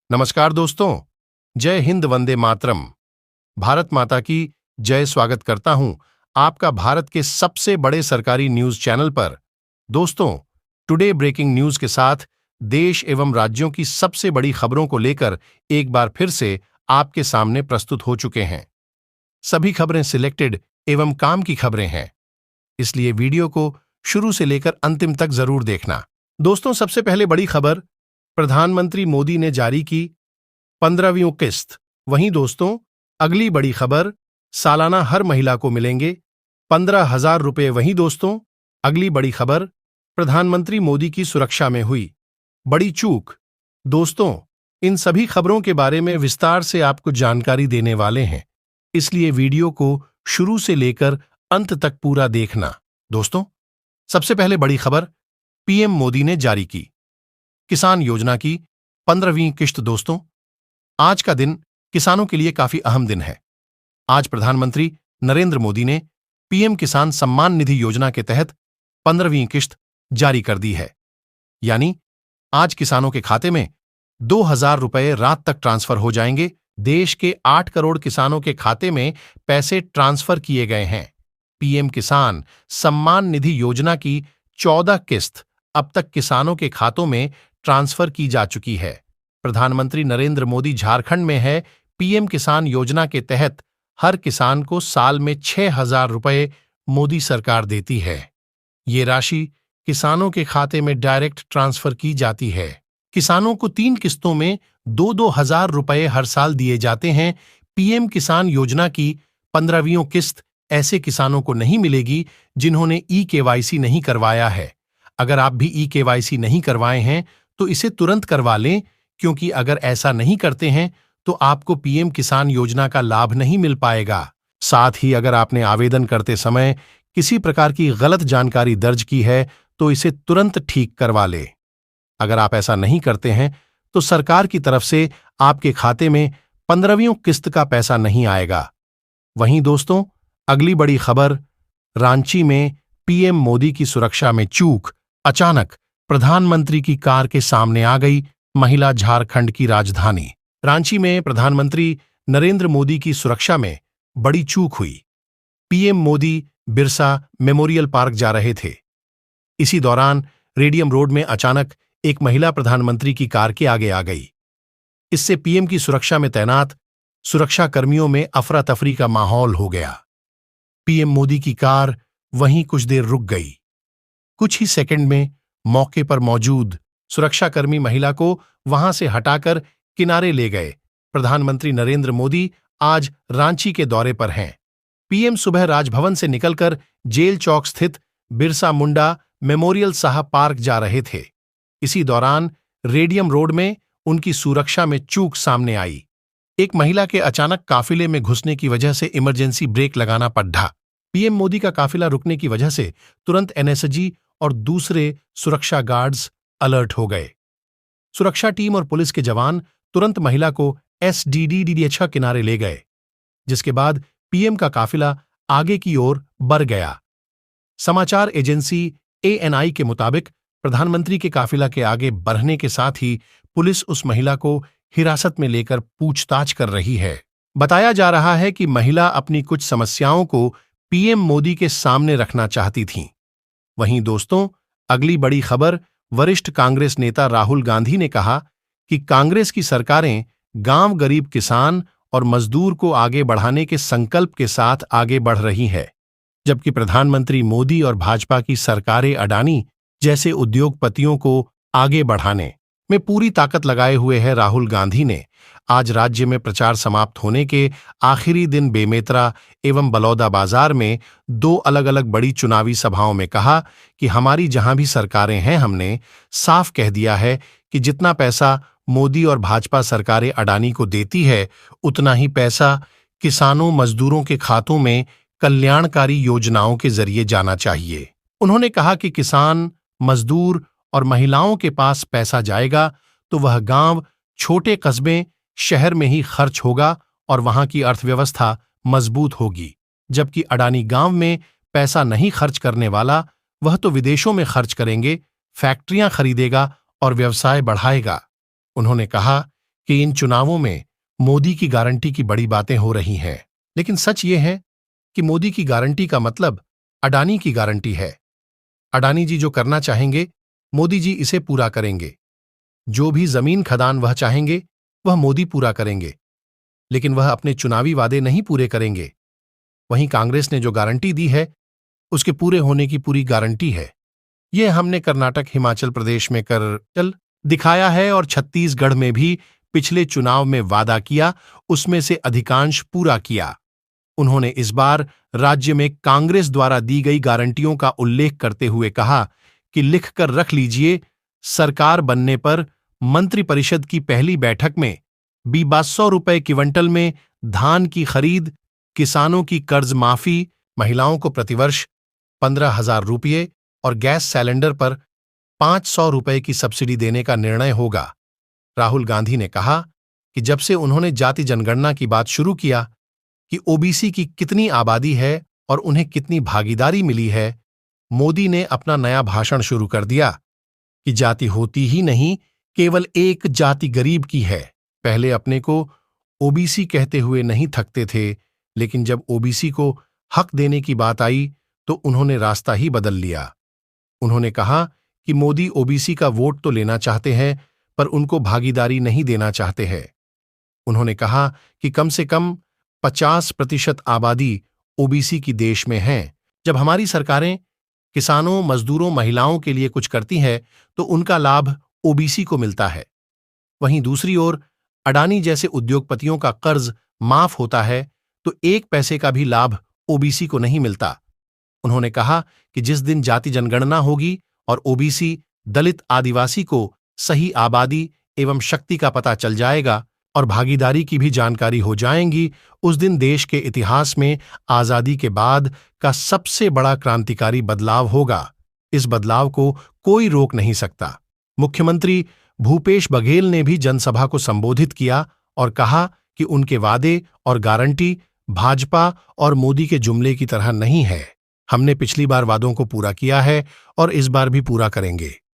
नमस्कार दोस्तों। जय हिंद, वंदे मातरम। भारत माता की जय। स्वागत करता हूं आपका भारत के सबसे बड़े सरकारी न्यूज चैनल पर। दोस्तों, टुडे ब्रेकिंग न्यूज के साथ देश एवं राज्यों की सबसे बड़ी खबरों को लेकर एक बार फिर से आपके सामने प्रस्तुत हो चुके हैं। सभी खबरें सिलेक्टेड एवं काम की खबरें हैं, इसलिए वीडियो को शुरू से लेकर अंतिम तक जरूर देखना। दोस्तों, सबसे पहले बड़ी खबर, प्रधानमंत्री मोदी ने जारी की 15वीं किस्त। वहीं दोस्तों, अगली बड़ी खबर, सालाना हर महिला को मिलेंगे 15,000 रुपये। वहीं दोस्तों, अगली बड़ी खबर, प्रधानमंत्री मोदी की सुरक्षा में हुई बड़ी चूक। दोस्तों, इन सभी खबरों के बारे में विस्तार से आपको जानकारी देने वाले हैं, इसलिए वीडियो को शुरू से लेकर अंत तक पूरा देखना। दोस्तों, सबसे पहले बड़ी खबर, पीएम मोदी ने जारी की किसान योजना की 15वीं किस्त। दोस्तों, आज का दिन किसानों के लिए काफी अहम दिन है। आज प्रधानमंत्री नरेंद्र मोदी ने पीएम किसान सम्मान निधि योजना के तहत 15वीं किस्त जारी कर दी है। यानी आज किसानों के खाते में 2,000 रुपये रात तक ट्रांसफर हो जाएंगे। देश के 8 करोड़ किसानों के खाते में पैसे ट्रांसफर किए गए हैं। पीएम किसान सम्मान निधि योजना की 14 किस्त अब तक किसानों के खातों में ट्रांसफर की जा चुकी है। प्रधानमंत्री नरेंद्र मोदी झारखंड में है। पीएम किसान योजना के तहत हर किसान को साल में 6,000 रुपये मोदी सरकार देती है। ये राशि किसानों के खाते में डायरेक्ट ट्रांसफर की जाती है। किसानों को 3 किस्तों में 2-2 हजार रुपये हर साल दिए जाते हैं। पीएम किसान योजना की 15वीं किस्त ऐसे किसानों को नहीं मिलेगी जिन्होंने ई-केवाईसी नहीं करवाया है। अगर आप भी ई-केवाईसी नहीं करवाए हैं तो इसे तुरंत करवा लें, क्योंकि अगर ऐसा नहीं करते हैं तो आपको पीएम किसान योजना का लाभ नहीं मिल पाएगा। साथ ही अगर आपने आवेदन करते समय किसी प्रकार की गलत जानकारी दर्ज की है तो इसे तुरंत ठीक करवा ले। अगर आप ऐसा नहीं करते हैं तो सरकार की तरफ से आपके खाते में 15वीं किस्त का पैसा नहीं आएगा। वहीं दोस्तों, अगली बड़ी खबर, रांची में पीएम मोदी की सुरक्षा में चूक। अचानक प्रधानमंत्री की कार के सामने आ गई महिला। झारखंड की राजधानी रांची में प्रधानमंत्री नरेंद्र मोदी की सुरक्षा में बड़ी चूक हुई। PM Modi Birsa memorial park जा रहे थे। इसी दौरान रेडियम रोड में अचानक एक महिला प्रधानमंत्री की कार के आगे आ गई। इससे पीएम की सुरक्षा में तैनात सुरक्षा कर्मियों में अफरा तफरी का माहौल हो गया। पीएम मोदी की कार वहीं कुछ देर रुक गई। कुछ ही सेकंड में मौके पर मौजूद सुरक्षाकर्मी महिला को वहां से हटाकर किनारे ले गए। प्रधानमंत्री नरेंद्र मोदी आज रांची के दौरे पर हैं। पीएम सुबह राजभवन से निकलकर जेल चौक स्थित बिरसा मुंडा मेमोरियल साहब पार्क जा रहे थे। इसी दौरान रेडियम रोड में उनकी सुरक्षा में चूक सामने आई। एक महिला के अचानक काफिले में घुसने की वजह से इमरजेंसी ब्रेक लगाना पड़ा। पीएम मोदी का काफिला रुकने की वजह से तुरंत एनएसजी और दूसरे सुरक्षा गार्ड्स अलर्ट हो गए। सुरक्षा टीम और पुलिस के जवान तुरंत महिला को एसडीडीडीएच किनारे ले गए, जिसके बाद पीएम का काफिला आगे की ओर बढ़ गया। समाचार एजेंसी एएनआई के मुताबिक प्रधानमंत्री के काफिला के आगे बढ़ने के साथ ही पुलिस उस महिला को हिरासत में लेकर पूछताछ कर रही है। बताया जा रहा है कि महिला अपनी कुछ समस्याओं को पीएम मोदी के सामने रखना चाहती थीं। वहीं दोस्तों, अगली बड़ी खबर, वरिष्ठ कांग्रेस नेता राहुल गांधी ने कहा कि कांग्रेस की सरकारें गांव गरीब किसान और मजदूर को आगे बढ़ाने के संकल्प के साथ आगे बढ़ रही है, जबकि प्रधानमंत्री मोदी और भाजपा की सरकारें अडानी जैसे उद्योगपतियों को आगे बढ़ाने में पूरी ताकत लगाए हुए है। राहुल गांधी ने आज राज्य में प्रचार समाप्त होने के आखिरी दिन बेमेतरा एवं बलौदा बाजार में 2 अलग अलग बड़ी चुनावी सभाओं में कहा कि हमारी जहां भी सरकारें हैं, हमने साफ कह दिया है कि जितना पैसा मोदी और भाजपा सरकारें अडानी को देती है, उतना ही पैसा किसानों मजदूरों के खातों में कल्याणकारी योजनाओं के जरिए जाना चाहिए। उन्होंने कहा कि किसान, मजदूर और महिलाओं के पास पैसा जाएगा तो वह गांव, छोटे कस्बे, शहर में ही खर्च होगा और वहां की अर्थव्यवस्था मजबूत होगी। जबकि अडानी गांव में पैसा नहीं खर्च करने वाला, वह तो विदेशों में खर्च करेंगे, फैक्ट्रियां खरीदेगा और व्यवसाय बढ़ाएगा। उन्होंने कहा कि इन चुनावों में मोदी की गारंटी की बड़ी बातें हो रही हैं, लेकिन सच ये है कि मोदी की गारंटी का मतलब अडानी की गारंटी है। अडानी जी जो करना चाहेंगे, मोदी जी इसे पूरा करेंगे। जो भी जमीन खदान वह चाहेंगे, वह मोदी पूरा करेंगे, लेकिन वह अपने चुनावी वादे नहीं पूरे करेंगे। वहीं कांग्रेस ने जो गारंटी दी है, उसके पूरे होने की पूरी गारंटी है। यह हमने कर्नाटक, हिमाचल प्रदेश में कर चल दिखाया है और छत्तीसगढ़ में भी पिछले चुनाव में वादा किया, उसमें से अधिकांश पूरा किया। उन्होंने इस बार राज्य में कांग्रेस द्वारा दी गई गारंटियों का उल्लेख करते हुए कहा कि लिखकर रख लीजिए, सरकार बनने पर मंत्रिपरिषद की पहली बैठक में 2200 रुपए क्विंटल में धान की खरीद, किसानों की कर्ज माफी, महिलाओं को प्रतिवर्ष 15,000 रुपये और गैस सिलेंडर पर 500 रुपए की सब्सिडी देने का निर्णय होगा। राहुल गांधी ने कहा कि जब से उन्होंने जाति जनगणना की बात शुरू किया कि ओबीसी की कितनी आबादी है और उन्हें कितनी भागीदारी मिली है, मोदी ने अपना नया भाषण शुरू कर दिया कि जाति होती ही नहीं, केवल एक जाति गरीब की है। पहले अपने को ओबीसी कहते हुए नहीं थकते थे, लेकिन जब ओबीसी को हक देने की बात आई तो उन्होंने रास्ता ही बदल लिया। उन्होंने कहा कि मोदी ओबीसी का वोट तो लेना चाहते हैं, पर उनको भागीदारी नहीं देना चाहते हैं। उन्होंने कहा कि कम से कम 50% आबादी ओबीसी की देश में है। जब हमारी सरकारें किसानों, मजदूरों, महिलाओं के लिए कुछ करती हैं, तो उनका लाभ ओबीसी को मिलता है। वहीं दूसरी ओर अडानी जैसे उद्योगपतियों का कर्ज माफ होता है, तो 1 पैसे का भी लाभ ओबीसी को नहीं मिलता। उन्होंने कहा कि जिस दिन जाति जनगणना होगी और ओबीसी, दलित, आदिवासी को सही आबादी एवं शक्ति का पता चल जाएगा और भागीदारी की भी जानकारी हो जाएंगी, उस दिन देश के इतिहास में आजादी के बाद का सबसे बड़ा क्रांतिकारी बदलाव होगा। इस बदलाव को कोई रोक नहीं सकता। मुख्यमंत्री भूपेश बघेल ने भी जनसभा को संबोधित किया और कहा कि उनके वादे और गारंटी भाजपा और मोदी के जुमले की तरह नहीं है। हमने पिछली बार वादों को पूरा किया है और इस बार भी पूरा करेंगे।